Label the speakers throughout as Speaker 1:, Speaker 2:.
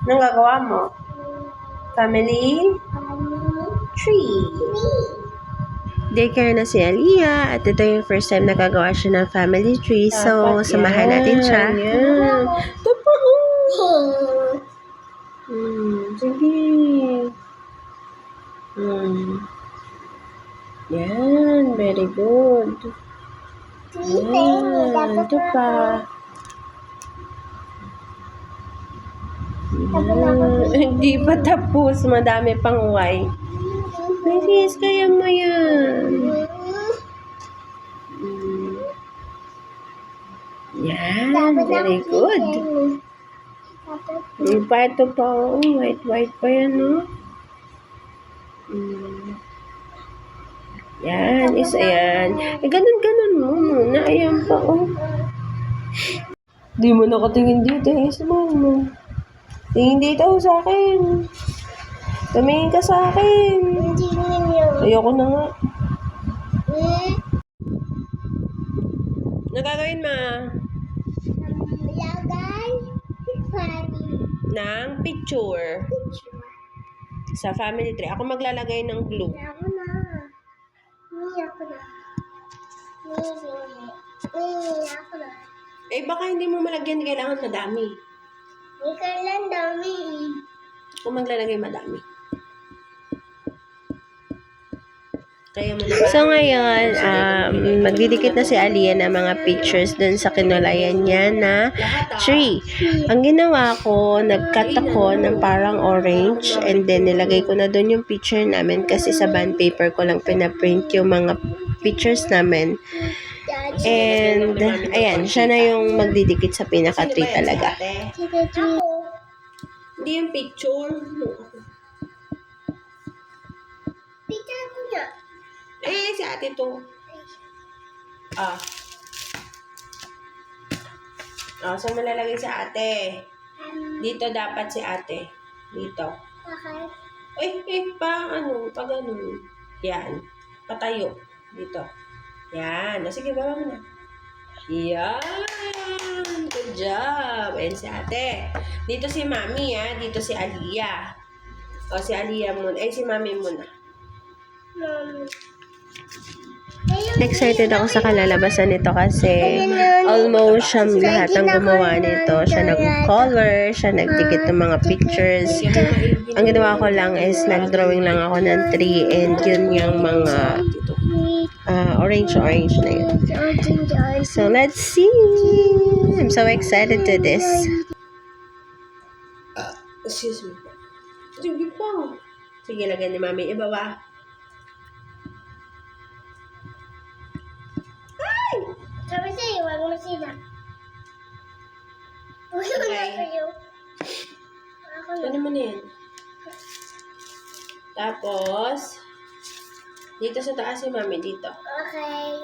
Speaker 1: Anong gagawa mo? Family tree. Daycare na si Aliyah at ito yung first time nakagawa siya ng family tree. So, samahan natin siya. Yan. Ito pa, oh. Sige. Yan, very good. Yan, ito pa. Hindi pa tapos. Madami pang white. Bilis, kaya mo yan. Yan, very good. Pa ito pa, oh. White pa yan, no? Yan, isa yan. Ganun mo muna. Ayan pa, oh. Di mo nakatingin dito, eh. Samahan mo. Tingin dito sa akin. Tumingin ka sa akin. Ayoko na nga. Nagagawin ma? Lagay ng picture sa family tree. Ako maglalagay ng glue. Ako na. Eh, baka hindi mo malagyan. Kailangan madami. Kailangan dami. Kung maglalagay madami. So ngayon, magdidikit na si Aliyah ng mga pictures dun sa kinulayan niya na tree. Ang ginawa ko, nag-cut ako ng parang orange and then nilagay ko na dun yung picture namin kasi sa bond paper ko lang pinaprint yung mga pictures namin. And ayan, siya na yung magdidikit sa pinaka-tree talaga. Hindi yung picture. Picture ko na. Eh, si ate to. Saan mo lalagay si ate? Dito dapat si ate. Dito. Okay. Pag ano. Yan. Patayo. Dito. Yan. Sige, baba mo na. Yan. Good job. Ayan si ate. Dito si mami, ha. Dito si Aliyah. Si Aliyah muna. Si mami muna. Excited ako sa kalalabasan nito kasi almost siya lahat ng gumawa nito. Siya nag-color, siya nagdikit ng mga pictures. Ang ginawa ko lang is nag-drawing lang ako ng tree and yun yung mga orange na yun. So let's see. I'm so excited to this. Excuse me. Sige po. Sige, lagyan ni mami. Ibawa. Sabi sa'yo, wag mo sila. Okay. Ano mo na yan? Tapos, dito sa taas si mami, dito. Okay.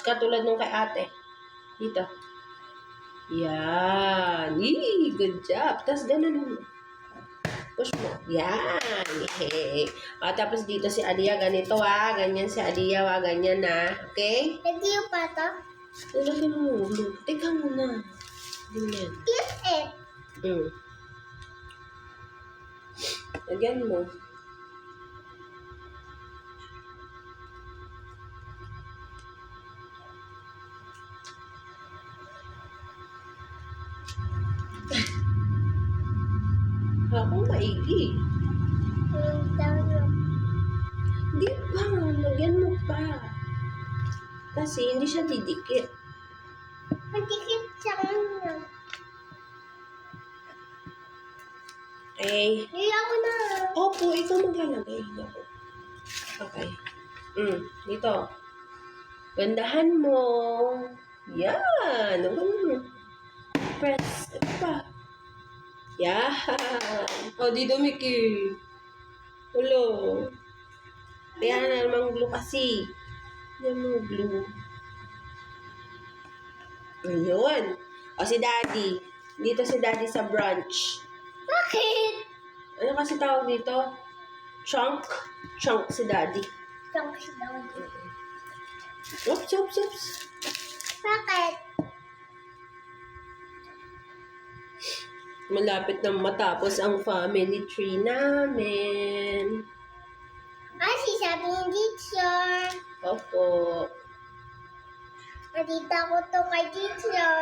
Speaker 1: Katulad nung kay ate. Dito. Yan. Yee, good job. Tapos ganun mo. Push mo. Yan. Hey. Tapos dito si Aliyah, ganito ganyan si Aliyah, ganyan na. Okay? Lagi yung pata? Lagi mo. Teka muna. Ganyan. Kiss it. Lagyan mo. Ako maigi. Hindi pa. Lagyan mo pa. Kasi hindi siya didikit. Didikit siya nga. Okay. Hindi ako na. Opo, ikaw maglalagay. Okay. Dito. Gandahan mo. Yan. Press. Ito pa. Yan. Di dumiki. Hello. Kaya na namang glue kasi. Yan mo glue. Ayun. Si daddy. Dito si daddy sa branch. Bakit? Ano kasi tawag dito? Chunk? Chunk si daddy. Chunk si daddy. Oops. Bakit? Malapit na matapos ang family tree namin.
Speaker 2: Sabi ni teacher.
Speaker 1: Opo.
Speaker 2: Nakita ko to kay teacher.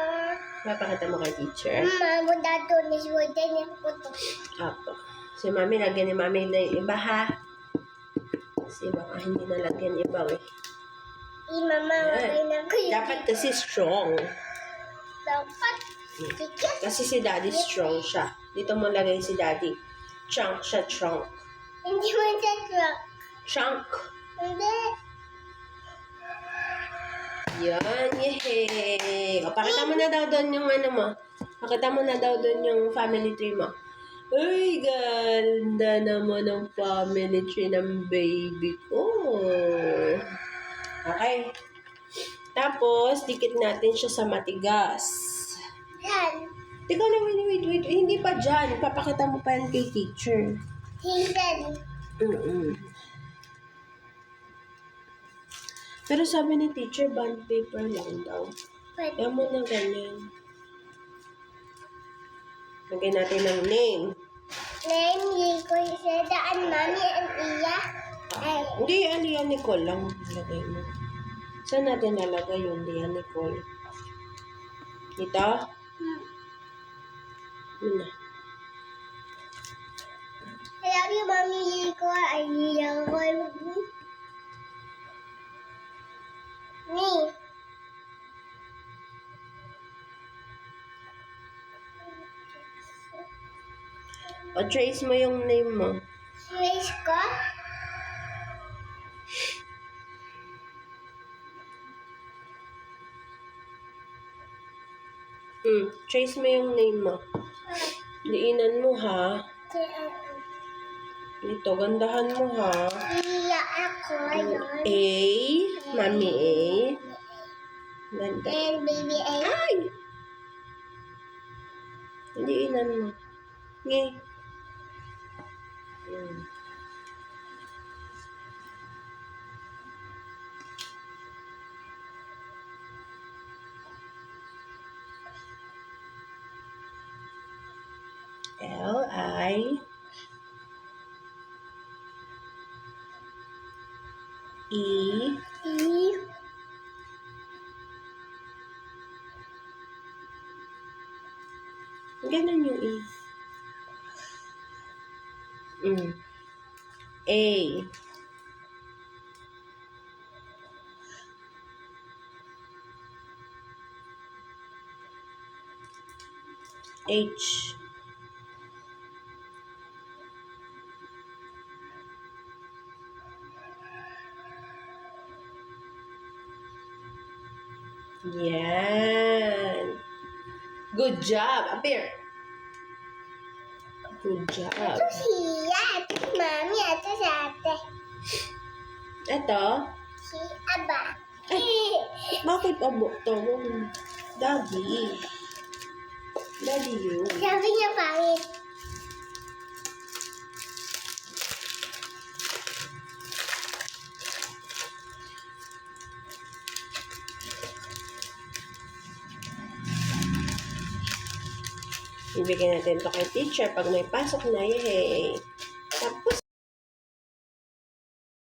Speaker 1: Papakita mo kay teacher.
Speaker 2: Muna doon is wooden ko to.
Speaker 1: Opo. Si mami, lagyan ni mami na yung iba ha. Kasi baka hindi nalagyan iba eh.
Speaker 2: Mama, wagay na ko yung
Speaker 1: Dapat kasi strong.
Speaker 2: dapat. Ticket.
Speaker 1: Kasi si daddy strong siya. Dito mo lagay si daddy. Chunk siya, trunk.
Speaker 2: Hindi mo sa truck.
Speaker 1: Chunk.
Speaker 2: Hindi.
Speaker 1: Yan, yehey. O, pakita mo na daw doon yung ano mo. Pakita mo na daw doon yung family tree mo. Ay, ganda naman ang family tree ng baby ko. Okay. Tapos, dikit natin siya sa matigas.
Speaker 2: Yan.
Speaker 1: Teka lang, wait. Hindi pa dyan. Papakita mo pa yan kay teacher.
Speaker 2: Hazel.
Speaker 1: Pero sabi ni teacher, bond paper lang daw.
Speaker 2: Pwede.
Speaker 1: Kaya mo na ganyan. Lagyan natin ng name.
Speaker 2: Name ko sa daan, mami, and iya. Ay.
Speaker 1: Hindi, Alia Nicole lang. Lagay mo. Saan natin nalagay yung Alia Nicole? Dito? Muna.
Speaker 2: Sabi mami ko ay iya ko. Ni.
Speaker 1: O, trace mo yung name mo.
Speaker 2: Trace ko.
Speaker 1: Trace mo yung name mo. Diinan mo ha. Dito, gandahan mo ha.
Speaker 2: Iya ako yun.
Speaker 1: A. Mami A. Ganda.
Speaker 2: And baby A.
Speaker 1: Ay! Diinan mo. Nge. L-I E
Speaker 2: E.
Speaker 1: Ganun yung E. A. H. Yan. Good job. Appear. Good job.
Speaker 2: Ito siya. Ito si mami. Ito si ate.
Speaker 1: Ito.
Speaker 2: Si Aba.
Speaker 1: Bakit abo to? Daddy. Daddy yun.
Speaker 2: Sabi niya pangit.
Speaker 1: Ibigay natin ito kay teacher pag may pasok na. Yay! Tapos